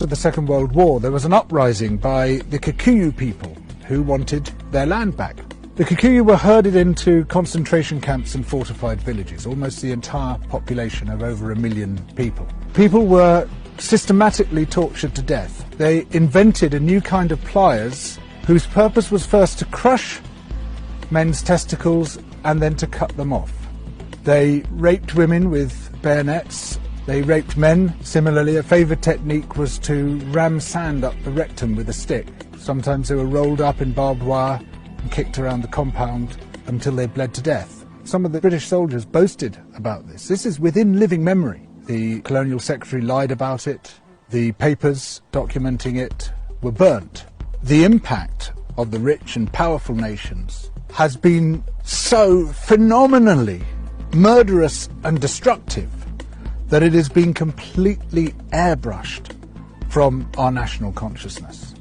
the Second World War, there was an uprising by the Kikuyu people who wanted their land back. The Kikuyu were herded into concentration camps and fortified villages, almost the entire population of over 1 million people. People were systematically tortured to death. They invented a new kind of pliers whose purpose was first to crush men's testicles and then to cut them off. They raped women with bayonets. They raped men. Similarly, a favoured technique was to ram sand up the rectum with a stick. Sometimes they were rolled up in barbed wire and kicked around the compound until they bled to death. Some of the British soldiers boasted about this. This is within living memory. The Colonial Secretary lied about it. The papers documenting it were burnt. The impact of the rich and powerful nations has been so phenomenally murderous and destructive that it has been completely airbrushed from our national consciousness.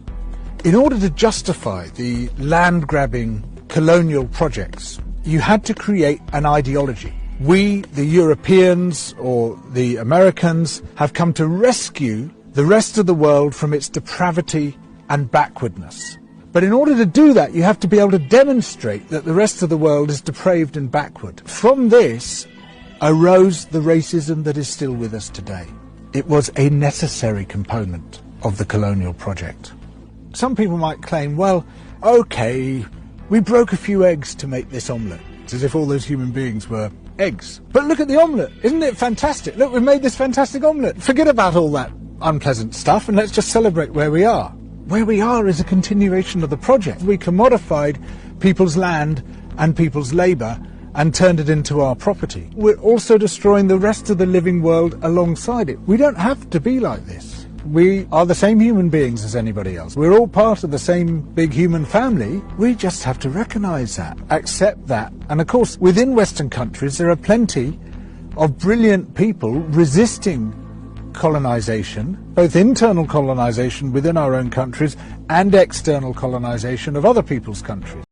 In order to justify the land-grabbing colonial projects, you had to create an ideology. We, the Europeans or the Americans, have come to rescue the rest of the world from its depravity and backwardness. But in order to do that, you have to be able to demonstrate that the rest of the world is depraved and backward. From this arose the racism that is still with us today. It was a necessary component of the colonial project. Some people might claim, well, okay, we broke a few eggs to make this omelette, as if all those human beings were eggs. But look at the omelette. Isn't it fantastic? Look, we made this fantastic omelette. Forget about all that unpleasant stuff and let's just celebrate where we are. Where we are is a continuation of the project. We commodified people's land and people's labour and turned it into our property. We're also destroying the rest of the living world alongside it. We don't have to be like this. We are the same human beings as anybody else. We're all part of the same big human family. We just have to recognise that, accept that. And of course, within Western countries, there are plenty of brilliant people resisting colonisation, both internal colonisation within our own countries and external colonisation of other people's countries.